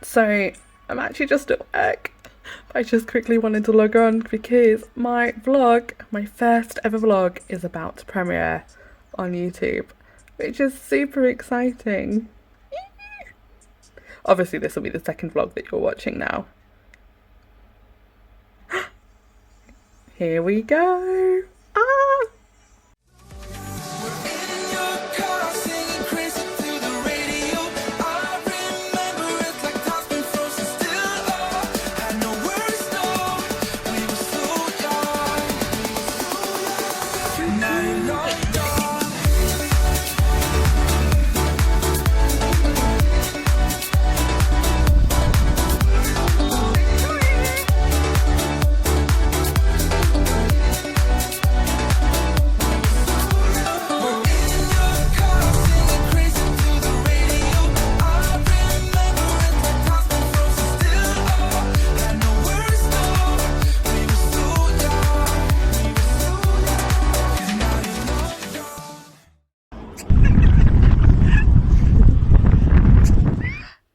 So I'm actually just at work. I just quickly wanted to log on because my vlog, my first ever vlog, is about to premiere on YouTube, which is super exciting. Obviously this will be the second vlog that you're watching now. Here we go. Ah!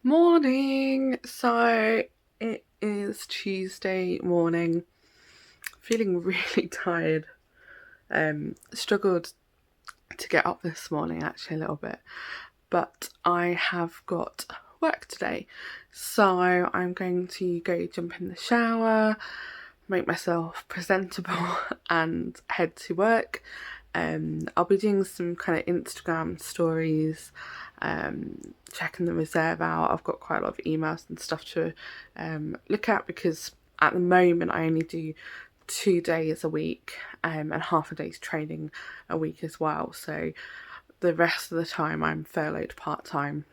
Morning. So it is Tuesday morning. Feeling really tired. Struggled to get up this morning actually a little bit, but I have got work today, so I'm going to go jump in the shower, make myself presentable and head to work. I'll be doing some kind of Instagram stories, checking the reserve out. I've got quite a lot of emails and stuff to look at, because at the moment I only do 2 days a week and half a day's training a week as well. So the rest of the time I'm furloughed part-time,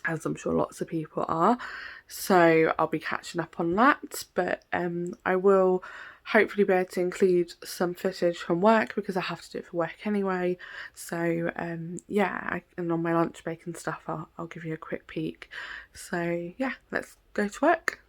as I'm sure lots of people are. So I'll be catching up on that, but I will hopefully be able to include some footage from work because I have to do it for work anyway. So yeah, and on my lunch break and stuff I'll give you a quick peek. So yeah, let's go to work.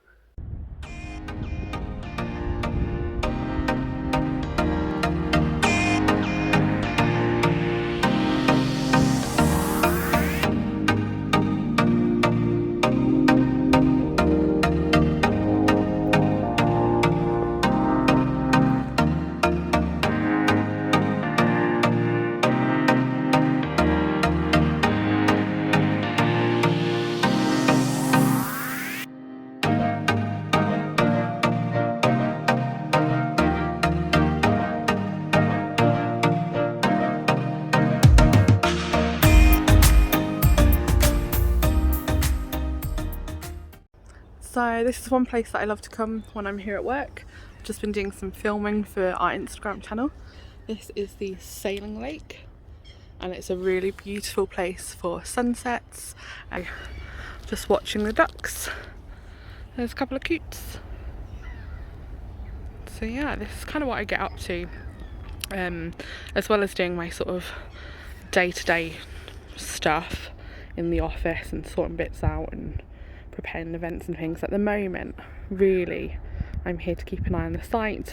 So this is one place that I love to come when I'm here at work. I've just been doing some filming for our Instagram channel. This is the sailing lake and it's a really beautiful place for sunsets. Just watching the ducks. There's a couple of coots. So yeah, this is kind of what I get up to, as well as doing my sort of day-to-day stuff in the office and sorting bits out and preparing events and things. At the moment, really, I'm here to keep an eye on the site,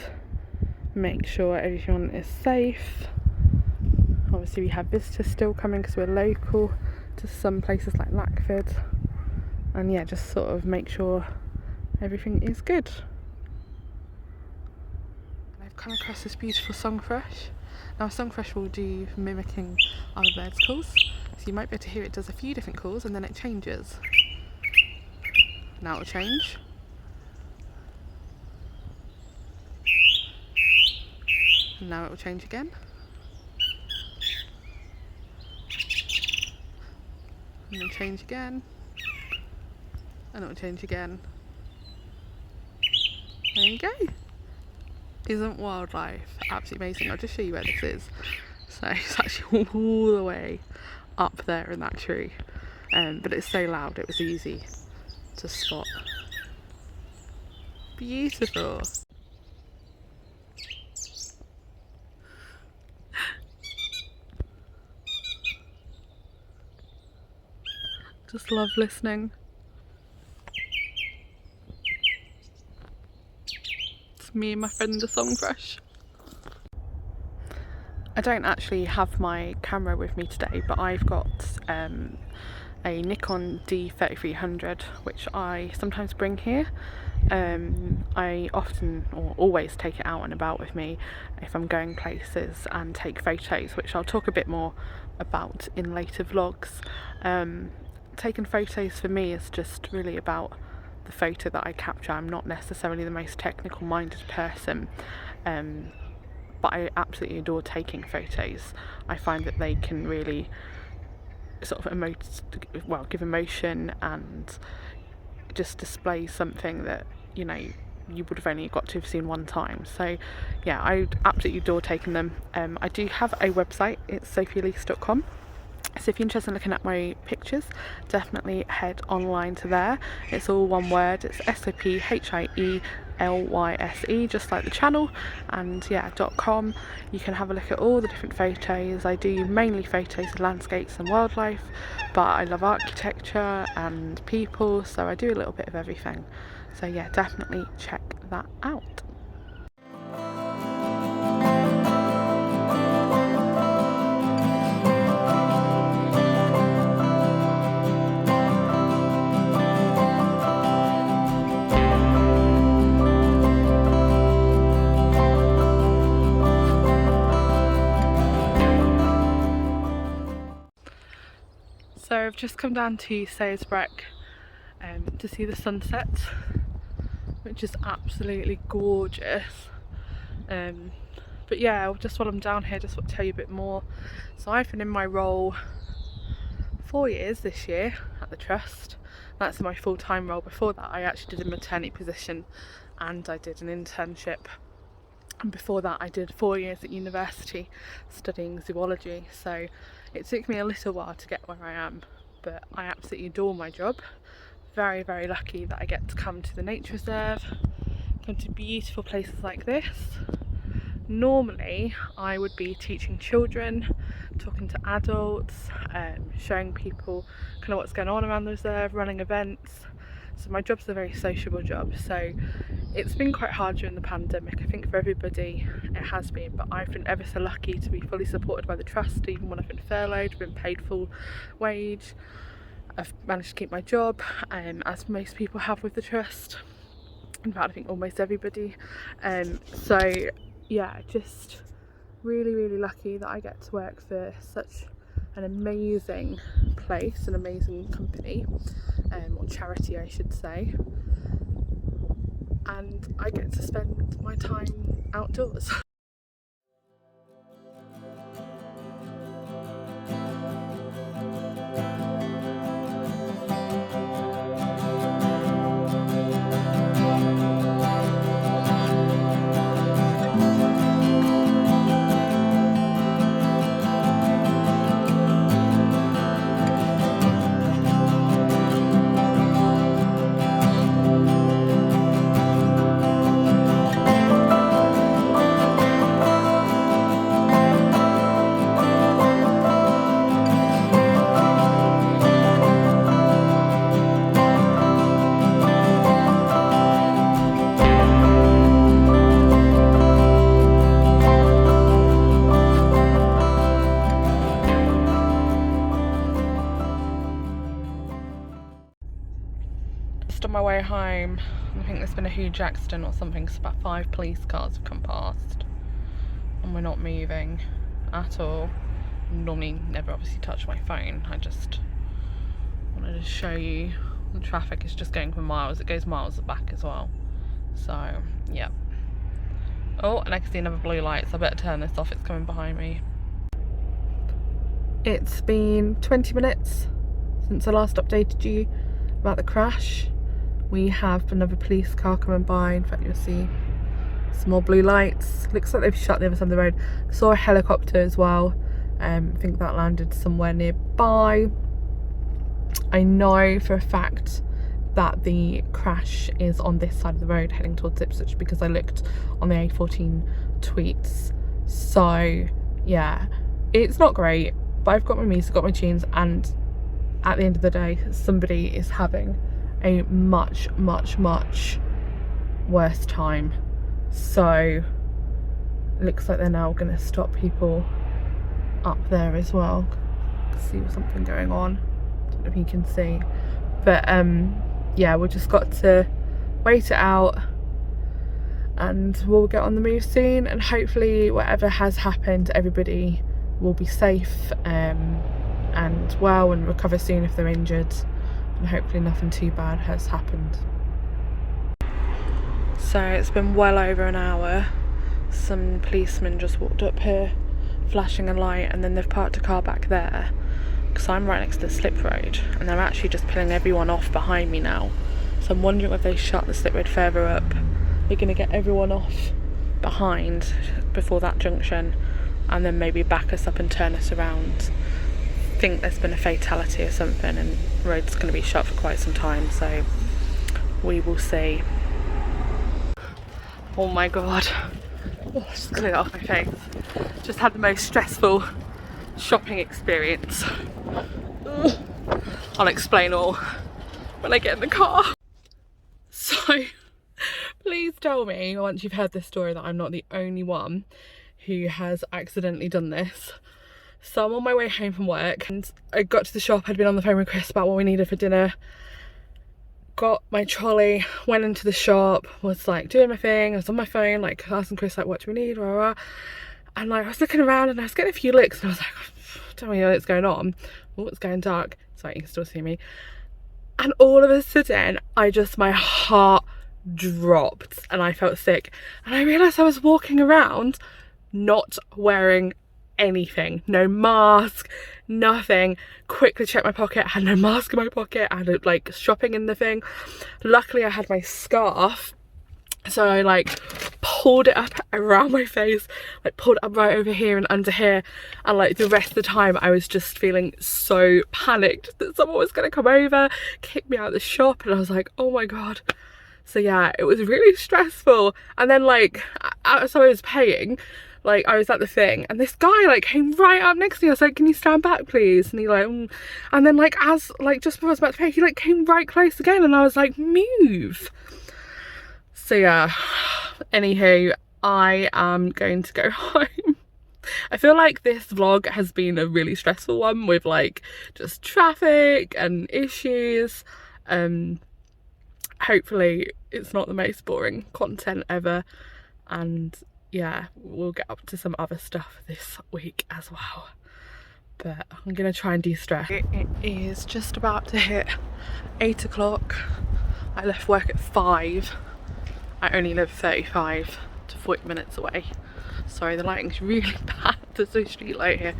make sure everyone is safe. Obviously we have visitors still coming because we're local to some places like Lackford, and yeah, just sort of make sure everything is good. I've come across this beautiful songthrush. Now a songthrush will do mimicking other birds' calls, so you might be able to hear it does a few different calls and then it changes. Now it'll change. And now it will change again. And then change again. And it will change again. There you go. Isn't wildlife absolutely amazing? I'll just show you where this is. So it's actually all the way up there in that tree. But it's so loud it was easy to spot. Beautiful. Just love listening. It's me and my friend the songthrush. I don't actually have my camera with me today, but I've got a a Nikon D3300, which I sometimes bring here. I often or always take it out and about with me if I'm going places and take photos, which I'll talk a bit more about in later vlogs. Taking photos for me is just really about the photo that I capture. I'm not necessarily the most technical minded person, but I absolutely adore taking photos. I find that they can really sort of give emotion and just display something that, you know, you would have only got to have seen one time. So yeah, I absolutely adore taking them. I do have a website, it's Sophielyse.com. So if you're interested in looking at my pictures, definitely head online to there. It's all one word, it's Sophielyse, just like the channel, and yeah, .com. You can have a look at all the different photos. I do mainly photos of landscapes and wildlife, but I love architecture and people, so I do a little bit of everything. So yeah, definitely check that out. So I've just come down to Sayesbrook to see the sunset, which is absolutely gorgeous. But yeah, just while I'm down here, just want to tell you a bit more. So I've been in my role 4 years this year at the Trust. That's my full-time role. Before that I actually did a maternity position and I did an internship, and before that I did 4 years at university studying zoology. So it took me a little while to get where I am, but I absolutely adore my job. Very, very lucky that I get to come to the nature reserve, come to beautiful places like this. Normally I would be teaching children, talking to adults, showing people kind of what's going on around the reserve, running events. So my job's a very sociable job, so it's been quite hard during the pandemic. I think for everybody it has been, but I've been ever so lucky to be fully supported by the Trust. Even when I've been furloughed, been paid full wage, I've managed to keep my job, as most people have with the Trust. In fact, I think almost everybody. So yeah, just really, really lucky that I get to work for such an amazing place, an amazing company, or charity I should say, and I get to spend my time outdoors. On my way home, I think there's been a huge accident or something, because about 5 police cars have come past and we're not moving at all. I normally never obviously touch my phone. I just wanted to show you the traffic is just going for miles. It goes miles back as well. So yeah. Oh, and I can see another blue light, so I better turn this off. It's coming behind me. It's been 20 minutes since I last updated you about the crash. We have another police car coming by. In fact, you'll see some more blue lights. Looks like they've shut the other side of the road. Saw a helicopter as well. I think that landed somewhere nearby. I know for a fact that the crash is on this side of the road heading towards Ipswich, because I looked on the A14 tweets. So yeah, it's not great, but I've got my music, got my tunes, and at the end of the day, somebody is having a much, much, much worse time. So looks like they're now going to stop people up there as well. See something going on. know if you can see, but yeah, we've just got to wait it out and we'll get on the move soon, and hopefully whatever has happened, everybody will be safe and well and recover soon if they're injured, and hopefully nothing too bad has happened. So it's been well over an hour. Some policemen just walked up here flashing a light, and then they've parked a car back there because I'm right next to the slip road, and they're actually just pulling everyone off behind me now. So I'm wondering if they shut the slip road further up, they're going to get everyone off behind before that junction and then maybe back us up and turn us around. I think there's been a fatality or something and the road's going to be shut for quite some time, so we will see. Oh my god, just clear it off my face. Just had the most stressful shopping experience. I'll explain all when I get in the car. So please tell me once you've heard this story that I'm not the only one who has accidentally done this. So I'm on my way home from work and I got to the shop. I'd been on the phone with Chris about what we needed for dinner. Got my trolley, went into the shop, was like doing my thing. I was on my phone like asking Chris like, what do we need, blah, blah, blah. And like I was looking around and I was getting a few looks and I was like, tell me what's going on. Oh, it's going dark. Sorry, you can still see me. And all of a sudden my heart dropped and I felt sick, and I realised I was walking around not wearing anything, no mask, nothing. Quickly checked my pocket, had no mask in my pocket. I had like shopping in the thing. Luckily I had my scarf, so I like pulled it up around my face, like pulled it up right over here and under here, and like the rest of the time I was just feeling so panicked that someone was going to come over, kick me out of the shop, and I was like, oh my god. So yeah, it was really stressful. And then like as I was paying, like I was at the thing and this guy like came right up next to me. I was like, can you stand back please? And he like and then like as like just before I was about to pay, he like came right close again and I was like, move. So yeah, anywho, I am going to go home. I feel like this vlog has been a really stressful one with like just traffic and issues. Hopefully it's not the most boring content ever, and yeah, we'll get up to some other stuff this week as well, but I'm gonna try and de-stress. It is just about to hit 8 o'clock. I left work at 5. I only live 35 to 40 minutes away. Sorry, the lighting's really bad. There's no street light here,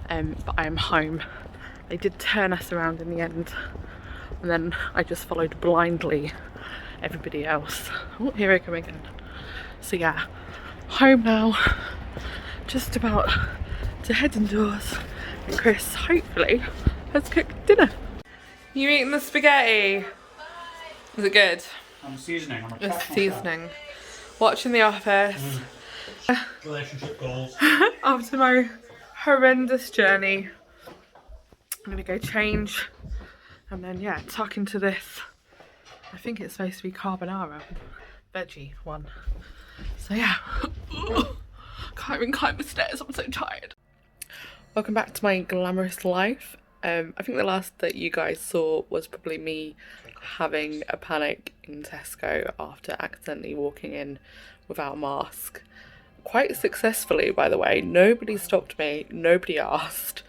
but I am home. They did turn us around in the end, and then I just followed blindly everybody else. Oh, here I come again. So yeah, home now, just about to head indoors, and Chris hopefully has cooked dinner. You eating the spaghetti? Is it good? I'm seasoning. It's seasoning. Watching The Office. Relationship goals. After my horrendous journey, I'm gonna go change and then yeah, tuck into this. I think it's supposed to be carbonara, veggie one. So yeah, can't even climb the stairs, I'm so tired. Welcome back to my glamorous life. I think the last that you guys saw was probably me having a panic in Tesco after accidentally walking in without a mask. Quite successfully, by the way. Nobody stopped me, nobody asked.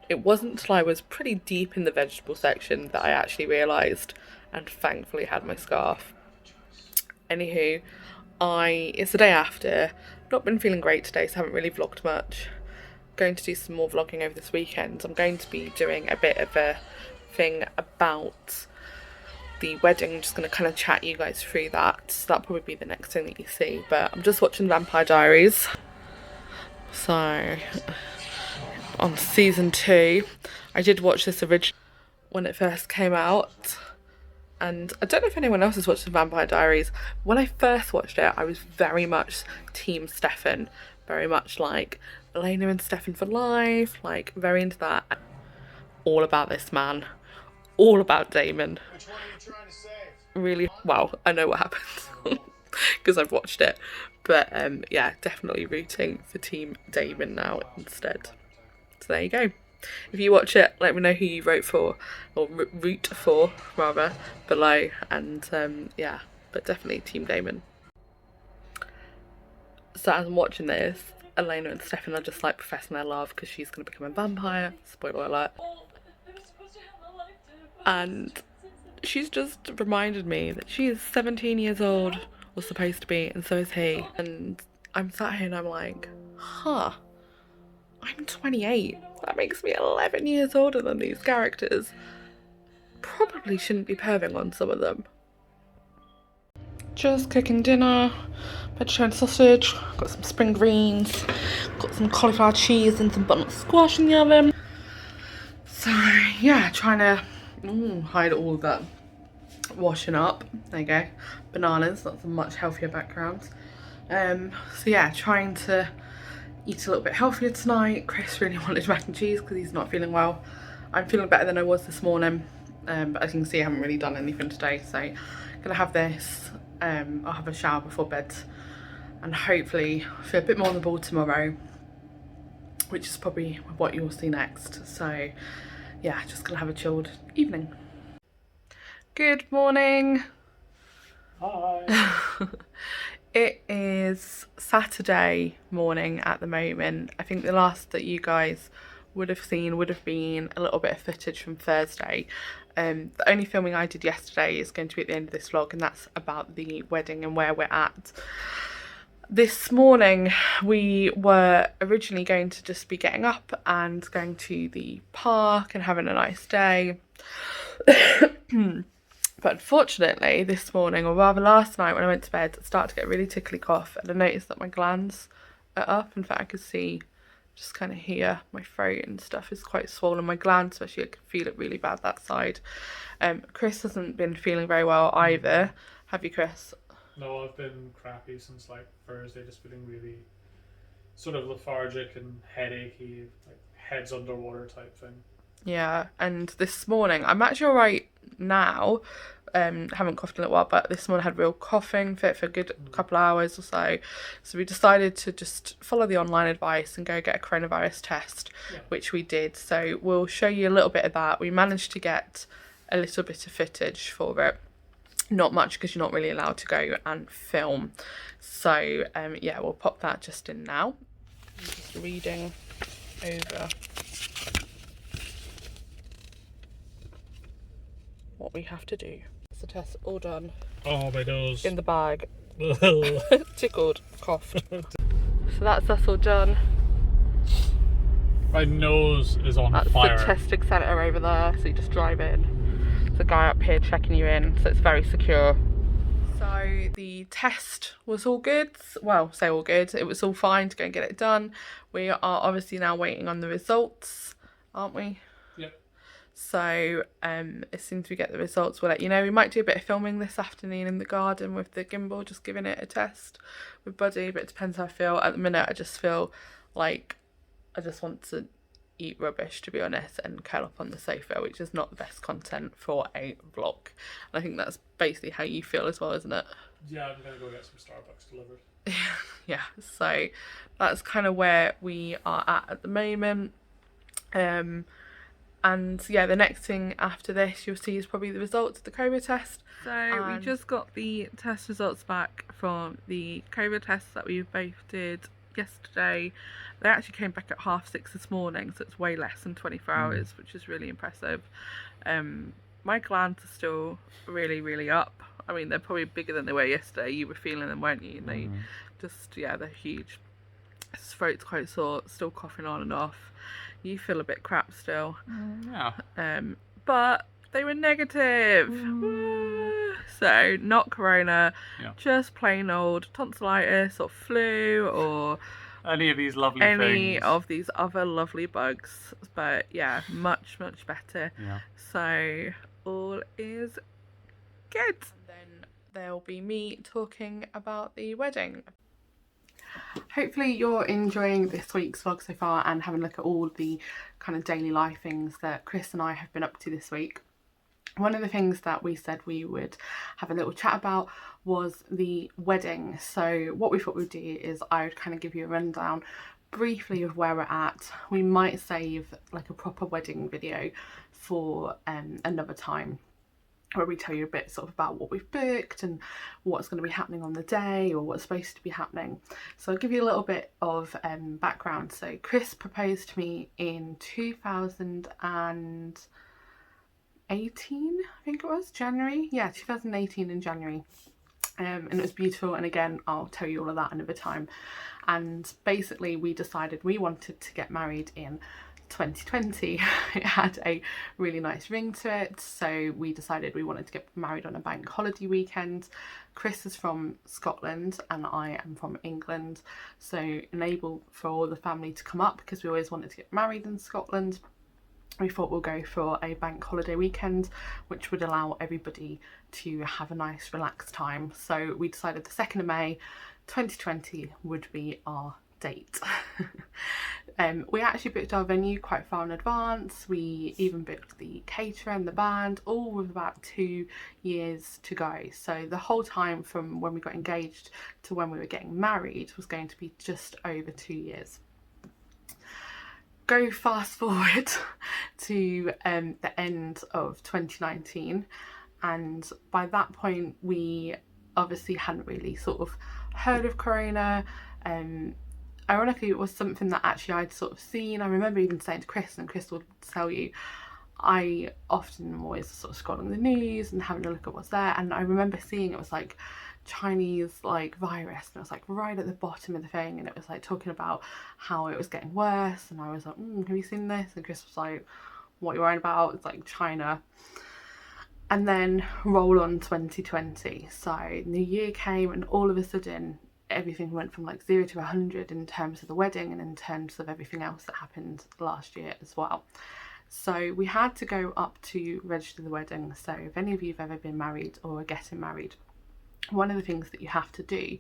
It wasn't until I was pretty deep in the vegetable section that I actually realised, and thankfully had my scarf. Anywho, it's the day after. Not been feeling great today, so haven't really vlogged much. Going to do some more vlogging over this weekend. I'm going to be doing a bit of a thing about the wedding. I'm just going to kind of chat you guys through that. So that'll probably be the next thing that you see. But I'm just watching Vampire Diaries. So on season 2, I did watch this originally when it first came out, and I don't know if anyone else has watched the Vampire Diaries. When I first watched it, I was very much team Stefan, very much like Elena and Stefan for life, like very into that. All about this man, all about Damon. Which one are you trying to save? Really, well, I know what happens because I've watched it, but yeah, definitely rooting for team Damon now instead. So there you go. If you watch it, let me know who you vote for, or root for rather, below. And yeah, but definitely Team Damon. So as I'm watching this, Elena and Stefan are just like professing their love because she's going to become a vampire. Spoiler alert. And she's just reminded me that she is 17 years old, or supposed to be, and so is he. And I'm sat here and I'm like, huh, I'm 28. That makes me 11 years older than these characters. Probably shouldn't be perving on some of them. Just cooking dinner, potato and sausage, got some spring greens, got some cauliflower cheese and some butternut squash in the oven. So yeah, trying to hide all of that washing up. There you go. Bananas, that's a much healthier background. So yeah, trying to eat a little bit healthier tonight. Chris really wanted mac and cheese because he's not feeling well. I'm feeling better than I was this morning, but as you can see I haven't really done anything today, so I'm gonna have this. I'll have a shower before bed and hopefully feel a bit more on the ball tomorrow, which is probably what you'll see next. So yeah, just gonna have a chilled evening. Good morning. Hi. It is Saturday morning at the moment. I think the last that you guys would have seen would have been a little bit of footage from Thursday. The only filming I did yesterday is going to be at the end of this vlog, and that's about the wedding and where we're at. This morning we were originally going to just be getting up and going to the park and having a nice day. But unfortunately this morning, or rather last night when I went to bed, I started to get a really tickly cough, and I noticed that my glands are up. In fact, I could see just kind of here, my throat and stuff is quite swollen. My glands especially, I can feel it really bad that side. Chris hasn't been feeling very well either. Have you, Chris? No, I've been crappy since like Thursday, just feeling really sort of lethargic and headachy, like heads underwater type thing. Yeah, and this morning, I'm actually alright now. Haven't coughed in a little while, but this morning I had real coughing fit for a good couple of hours or so. So we decided to just follow the online advice and go get a coronavirus test, which we did. So we'll show you a little bit of that. We managed to get a little bit of footage for it. Not much because you're not really allowed to go and film. So yeah, we'll pop that just in now. I'm just reading over what we have to do. It's the test all done. Oh, my nose. In the bag. Tickled, coughed. So that's us all done. My nose is on fire. That's the testing centre over there, so you just drive in. There's a guy up here checking you in, so it's very secure. So the test was all good. Well, say all good. It was all fine to go and get it done. We are obviously now waiting on the results, aren't we? Yep. So as soon as we get the results, we'll let you know. We might do a bit of filming this afternoon in the garden with the gimbal, just giving it a test with Buddy, but it depends how I feel. At the minute, I just feel like I just want to eat rubbish, to be honest, and curl up on the sofa, which is not the best content for a vlog. And I think that's basically how you feel as well, isn't it? Yeah, I'm gonna go get some Starbucks delivered. Yeah, so that's kind of where we are at the moment. And yeah, the next thing after this you'll see is probably the results of the COVID test. So we just got the test results back from the COVID tests that we both did yesterday. They actually came back at 6:30 this morning, so it's way less than 24 hours, which is really impressive. My glands are still really up. I mean, they're probably bigger than they were yesterday. You were feeling them, weren't you? They just, yeah, they're huge. His throat's quite sore, still coughing on and off. You feel a bit crap still. Yeah. But they were negative. So not corona, just plain old tonsillitis or flu or Any of these lovely things. Any of these other lovely bugs. But yeah, much better. Yeah. So all is good. And then there'll be me talking about the wedding. Hopefully you're enjoying this week's vlog so far and having a look at all the kind of daily life things that Chris and I have been up to this week. One of the things that we said we would have a little chat about was the wedding. So what we thought we'd do is I would kind of give you a rundown briefly of where we're at. We might save like a proper wedding video for another time, where we tell you a bit sort of about what we've booked and what's going to be happening on the day, or what's supposed to be happening. So I'll give you a little bit of background. So Chris proposed to me in 2018, I think it was January. Yeah, 2018 in January. And it was beautiful, and again I'll tell you all of that another time. And basically we decided we wanted to get married in 2020. It had a really nice ring to it, so we decided we wanted to get married on a bank holiday weekend. Chris is from Scotland and I am from England, so enable for all the family to come up because we always wanted to get married in Scotland. We thought we'll go for a bank holiday weekend, which would allow everybody to have a nice relaxed time. So we decided the 2nd of May 2020 would be our date. We actually booked our venue quite far in advance. We even booked the caterer and the band, all with about 2 years to go. So the whole time from when we got engaged to when we were getting married was going to be just over 2 years. Go fast forward to the end of 2019, and by that point we obviously hadn't really sort of heard of corona. Ironically, it was something that actually I'd sort of seen. I remember even saying to Chris, and Chris will tell you, I often am always sort of scrolling the news and having a look at what's there, and I remember seeing it was like Chinese like virus, and it was like right at the bottom of the thing, and it was like talking about how it was getting worse, and I was like, have you seen this? And Chris was like, what are you worrying about? It's like China. And then roll on 2020. So New Year came, and all of a sudden everything went from like 0 to 100 in terms of the wedding and in terms of everything else that happened last year as well. So we had to go up to register the wedding. So if any of you have ever been married or are getting married, one of the things that you have to do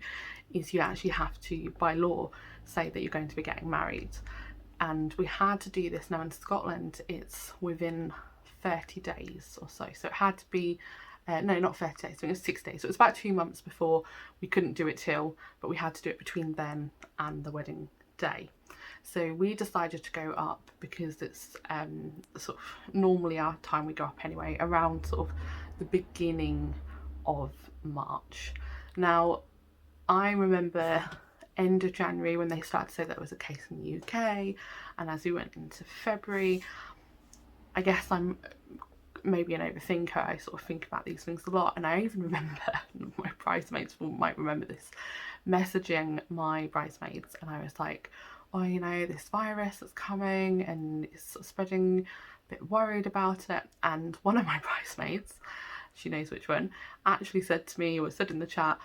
is you actually have to, by law, say that you're going to be getting married. And we had to do this. Now in Scotland it's within 30 days or so, so it had to be no, not 30 days, I think it was 6 days, so it was about 2 months before. We couldn't do it till, but we had to do it between then and the wedding day. So we decided to go up because it's sort of normally our time we go up anyway around sort of the beginning of March. Now I remember end of January when they started to say that there was a case in the UK, and as we went into February, I guess I'm maybe an overthinker, I sort of think about these things a lot, and I even remember, my bridesmaids might remember this, messaging my bridesmaids, and I was like, oh, you know, this virus that's coming and it's sort of spreading, a bit worried about it. And one of my bridesmaids, she knows which one, actually said to me, or said in the chat,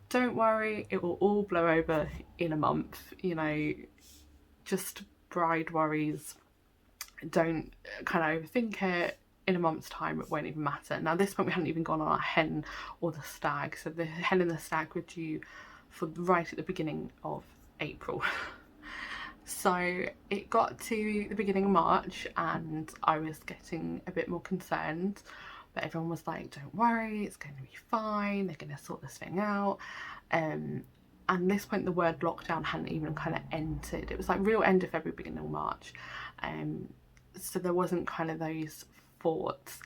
don't worry, it will all blow over in a month, you know, just bride worries, don't kind of overthink it, in a month's time it won't even matter. Now at this point we hadn't even gone on our hen or the stag, so the hen and the stag were due for right at the beginning of April. So it got to the beginning of March and I was getting a bit more concerned, but everyone was like, don't worry, it's going to be fine, they're going to sort this thing out. And at this point the word lockdown hadn't even kind of entered. It was like real end of February, beginning of March. So there wasn't kind of those thoughts.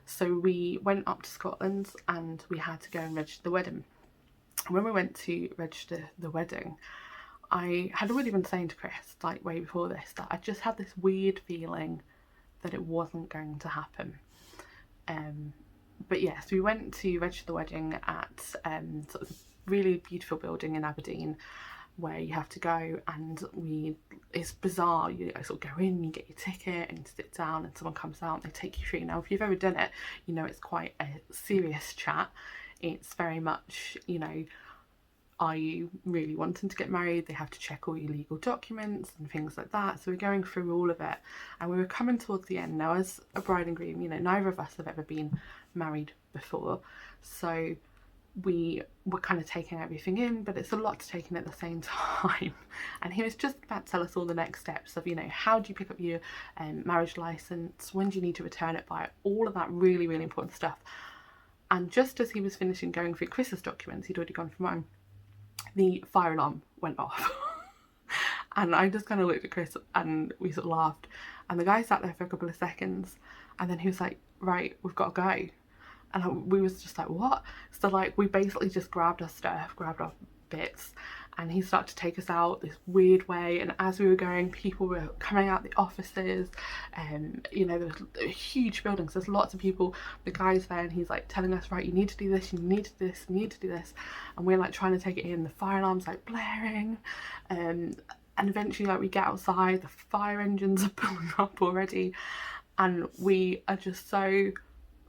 So we went up to Scotland and we had to go and register the wedding. When we went to register the wedding, I had already been saying to Chris, like way before this, that I just had this weird feeling that it wasn't going to happen. But yes, we went to register the wedding at sort of a really beautiful building in Aberdeen, where you have to go, and it's bizarre, you sort of go in, you get your ticket and you sit down and someone comes out and they take you through. Now if you've ever done it, you know it's quite a serious chat. It's very much, you know, are you really wanting to get married? They have to check all your legal documents and things like that. So we're going through all of it, and we were coming towards the end. Now as a bride and groom, you know, neither of us have ever been married before, so we were kind of taking everything in, but it's a lot to take in at the same time. And he was just about to tell us all the next steps of, you know, how do you pick up your marriage license, when do you need to return it by, all of that really, really important stuff. And just as he was finishing going through Chris's documents, he'd already gone for mine, the fire alarm went off. And I just kind of looked at Chris and we sort of laughed. And the guy sat there for a couple of seconds and then he was like, right, we've got to go. And we was just like, what? So like we basically just grabbed our stuff, grabbed our bits, and he started to take us out this weird way. And as we were going, people were coming out the offices, and you know, there was huge buildings, there's lots of people. The guy's there and he's like telling us, right, you need to do this, you need to do this, you need to do this. And we're like trying to take it in, the fire alarm's like blaring, and eventually like we get outside, the fire engines are pulling up already, and we are just so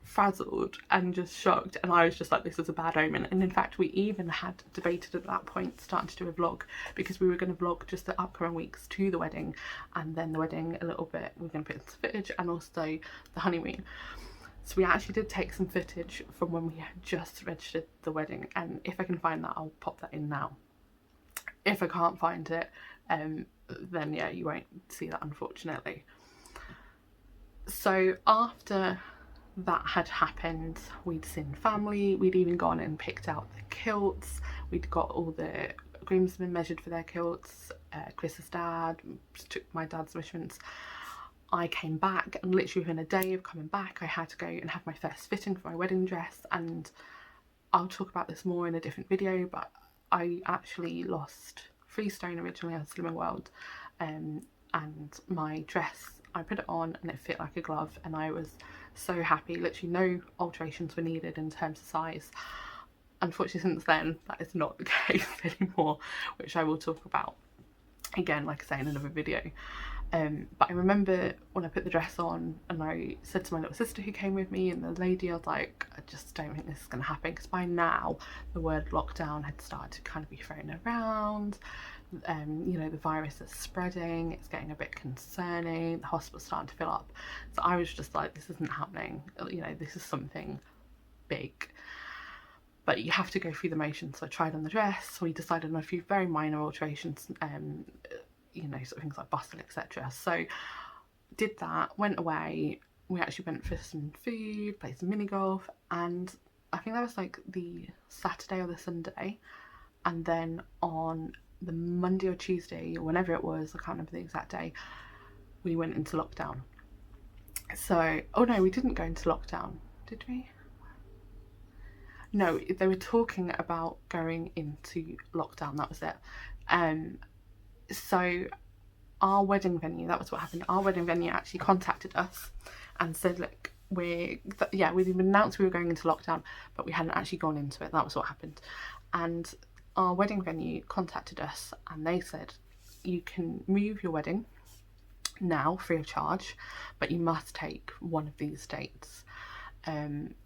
frazzled and just shocked. And I was just like, this is a bad omen. And in fact, we even had debated at that point starting to do a vlog, because we were going to vlog just the upcoming weeks to the wedding, and then the wedding a little bit, we're going to put some footage, and also the honeymoon. So we actually did take some footage from when we had just registered the wedding, and if I can find that, I'll pop that in now. If I can't find it, then yeah, you won't see that, unfortunately. So after that had happened, we'd seen family, we'd even gone and picked out the kilts, we'd got all the groomsmen measured for their kilts, Chris's dad took my dad's measurements. I came back, and literally within a day of coming back, I had to go and have my first fitting for my wedding dress. And I'll talk about this more in a different video, but I actually lost 3 stone originally on Slimming World, and my dress, I put it on and it fit like a glove, and I was so happy. Literally no alterations were needed in terms of size. Unfortunately, since then that is not the case anymore, which I will talk about again, like I say, in another video. But I remember when I put the dress on and I said to my little sister who came with me and the lady, I was like, I just don't think this is going to happen, because by now the word lockdown had started to kind of be thrown around. You know, the virus is spreading, it's getting a bit concerning, the hospital's starting to fill up. So I was just like, this isn't happening, you know, this is something big. But you have to go through the motions. So I tried on the dress, we decided on a few very minor alterations, you know, sort of things like bustle, etc. So did that, went away, we actually went for some food, played some mini golf, and I think that was like the Saturday or the Sunday. And then on the Monday or Tuesday, or whenever it was, I can't remember the exact day, we went into lockdown. So, oh no, we didn't go into lockdown, did we? No, they were talking about going into lockdown, that was it. So our wedding venue, that was what happened. Our wedding venue actually contacted us and said, look, we'd announced we were going into lockdown, but we hadn't actually gone into it. That was what happened. And our wedding venue contacted us and they said, you can move your wedding now free of charge, but you must take one of these dates.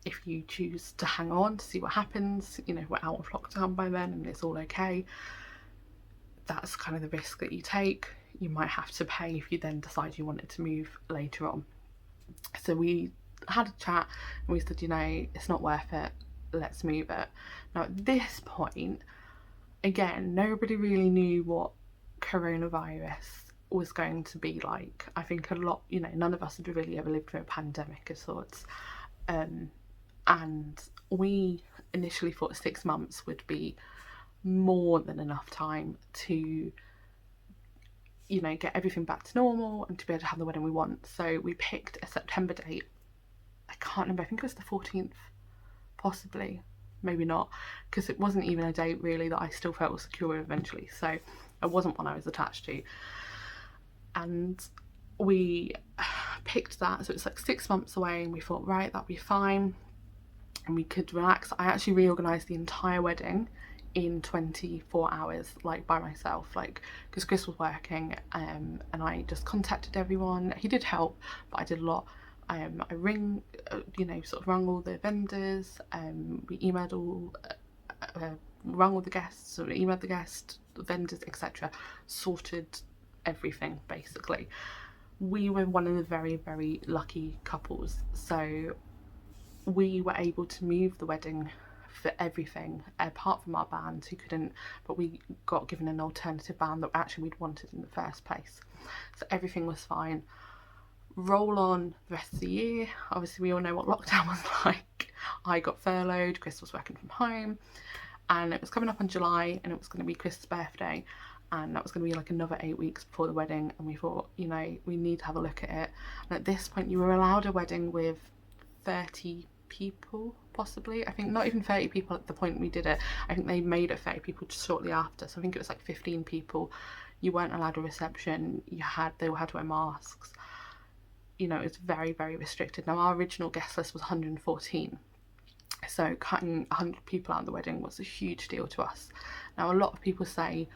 If you choose to hang on to see what happens, you know, we're out of lockdown by then and it's all okay, that's kind of the risk that you take. You might have to pay if you then decide you wanted to move later on. So we had a chat and we said, you know, it's not worth it, let's move it. Now at this point, again, nobody really knew what coronavirus was going to be like. I think a lot, you know, none of us had really ever lived through a pandemic of sorts. And we initially thought 6 months would be more than enough time to, you know, get everything back to normal and to be able to have the wedding we want. So we picked a September date. I can't remember, I think it was the 14th, possibly, maybe not, because it wasn't even a date really that I still felt was secure with eventually. So it wasn't one I was attached to. And we picked that, so it's like 6 months away, and we thought, right, that'd be fine and we could relax. I actually reorganised the entire wedding in 24 hours, like by myself, like because Chris was working, and I just contacted everyone. He did help, but I did a lot. I rung all the vendors, we emailed all, rung all the guests, or emailed the guests, the vendors, etc. Sorted everything basically. We were one of the very, very lucky couples, so we were able to move the wedding for everything apart from our band who couldn't, but we got given an alternative band that actually we'd wanted in the first place. So everything was fine. Roll on the rest of the year. Obviously we all know what lockdown was like. I got furloughed, Chris was working from home, and it was coming up in July and it was going to be Chris's birthday, and that was going to be like another 8 weeks before the wedding, and we thought, you know, we need to have a look at it. And at this point, you were allowed a wedding with 30 people, possibly. I think not even 30 people at the point we did it. I think they made it 30 people just shortly after, so I think it was like 15 people. You weren't allowed a reception. They all had to wear masks. You know, it was very, very restricted. Now, our original guest list was 114, so cutting 100 people out of the wedding was a huge deal to us. Now, a lot of people say,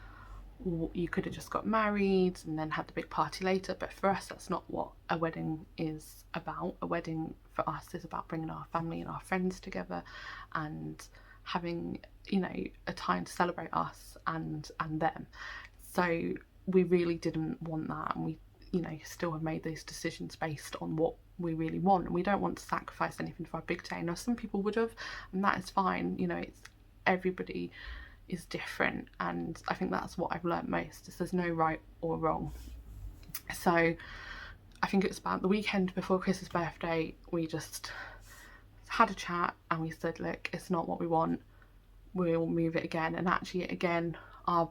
well, you could have just got married and then had the big party later, but for us, that's not what a wedding is about. A wedding for us is about bringing our family and our friends together and having, you know, a time to celebrate us and them. So we really didn't want that, and we, you know, still have made those decisions based on what we really want, and we don't want to sacrifice anything for our big day. Now, some people would have, and that is fine. You know, it's everybody is different, and I think that's what I've learned most, is there's no right or wrong. So I think it was about the weekend before Chris's birthday, we just had a chat and we said, look, it's not what we want, we'll move it again. And actually, again, our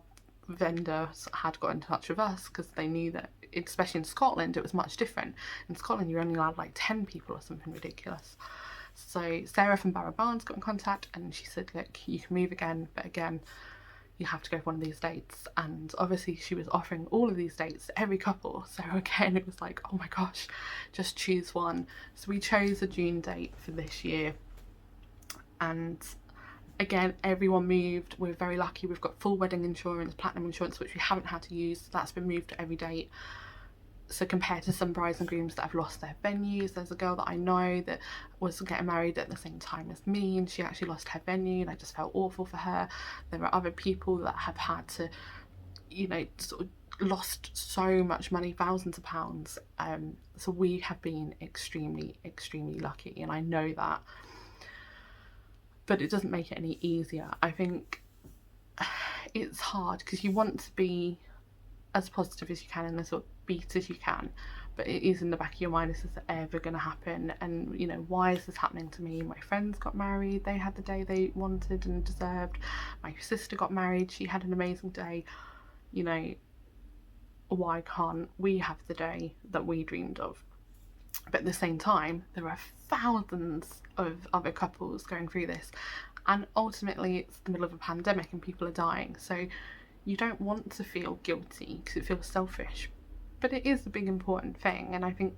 vendors had got in touch with us because they knew that, especially in Scotland, it was much different. In Scotland, you're only allowed like 10 people or something ridiculous. So Sarah from Barrow Barnes got in contact and she said, look, you can move again, but again, you have to go for one of these dates. And obviously she was offering all of these dates to every couple, so again it was like, oh my gosh, just choose one. So we chose a June date for this year, and again, everyone moved. We're very lucky, we've got full wedding insurance, platinum insurance, which we haven't had to use. That's been moved to every date. So compared to some brides and grooms that have lost their venues, there's a girl that I know that was getting married at the same time as me, and she actually lost her venue, and I just felt awful for her. There are other people that have had to, you know, sort of lost so much money, thousands of pounds. So we have been extremely, extremely lucky, and I know that. But it doesn't make it any easier. I think it's hard because you want to be as positive as you can and as sort of beat as you can, but it is in the back of your mind, is this ever going to happen? And you know, why is this happening to me? My friends got married, they had the day they wanted and deserved. My sister got married, she had an amazing day. You know, why can't we have the day that we dreamed of? But at the same time, there are thousands of other couples going through this, and ultimately it's the middle of a pandemic and people are dying, so you don't want to feel guilty because it feels selfish, but it is a big important thing. And I think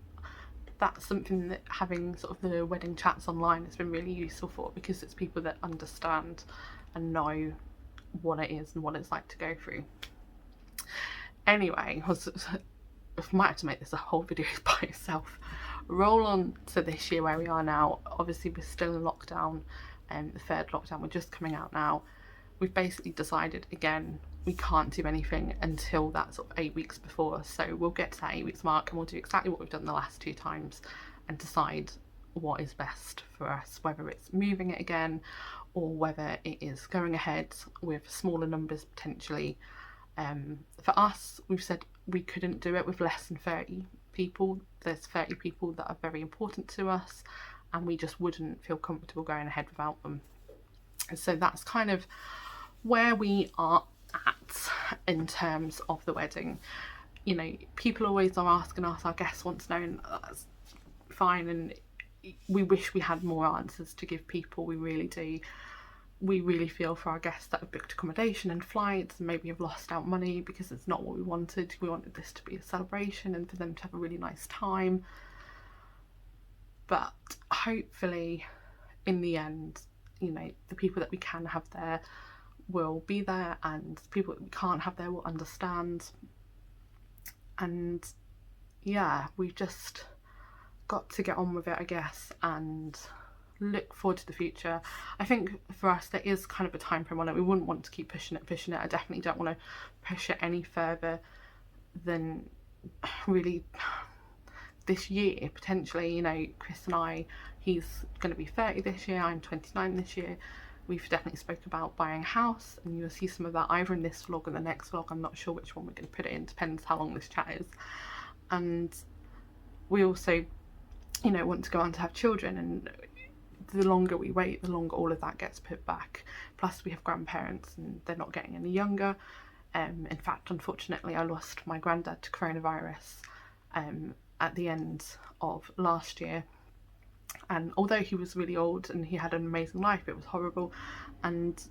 that's something that having sort of the wedding chats online has been really useful for, because it's people that understand and know what it is and what it's like to go through. Anyway, I might have to make this a whole video by itself. Roll on to this year where we are now. Obviously we're still in lockdown, and the third lockdown, we're just coming out now. We've basically decided, again, we can't do anything until that sort of 8 weeks before. So we'll get to that 8 weeks mark and we'll do exactly what we've done the last 2 times and decide what is best for us, whether it's moving it again or whether it is going ahead with smaller numbers potentially. For us, we've said we couldn't do it with less than 30 people. There's 30 people that are very important to us, and we just wouldn't feel comfortable going ahead without them. And so that's kind of where we are at in terms of the wedding. You know, people always are asking us, our guests want to know, and that's fine, and we wish we had more answers to give people, we really do. We really feel for our guests that have booked accommodation and flights and maybe have lost out money because it's not what we wanted. We wanted this to be a celebration and for them to have a really nice time. But hopefully in the end, you know, the people that we can have there will be there, and people that we can't have there will understand. And yeah, we've just got to get on with it, I guess, and look forward to the future. I think for us there is kind of a time frame on it. We wouldn't want to keep pushing it. I definitely don't want to push it any further than really this year, potentially. You know, Chris and I, he's going to be 30 this year, I'm 29 this year. We've definitely spoke about buying a house, and you'll see some of that either in this vlog or the next vlog. I'm not sure which one we're going to put it in, depends how long this chat is. And we also, you know, want to go on to have children, and the longer we wait, the longer all of that gets put back. Plus we have grandparents and they're not getting any younger. In fact, unfortunately, I lost my granddad to coronavirus at the end of last year. And although he was really old and he had an amazing life, it was horrible. And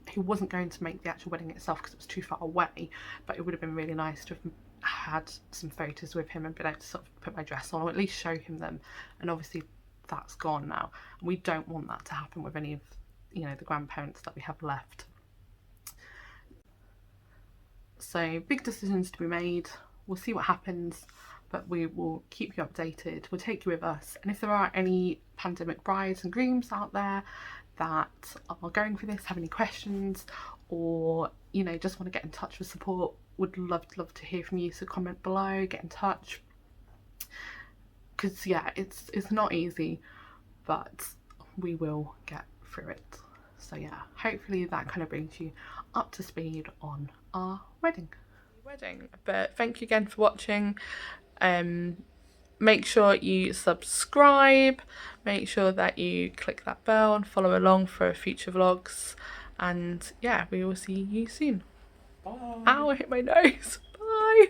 he wasn't going to make the actual wedding itself because it was too far away, but it would have been really nice to have had some photos with him and been able to sort of put my dress on, or at least show him them. And obviously that's gone now. We don't want that to happen with any of, you know, the grandparents that we have left. So big decisions to be made. We'll see what happens, but we will keep you updated. We'll take you with us. And if there are any pandemic brides and grooms out there that are going for this, have any questions, or, you know, just want to get in touch with support, would love to hear from you. So comment below, get in touch, because yeah, it's not easy, but we will get through it. So yeah, hopefully that kind of brings you up to speed on our wedding. But thank you again for watching. Make sure you subscribe, make sure that you click that bell and follow along for future vlogs, and yeah, we will see you soon. Bye. Ow, I hit my nose. Bye.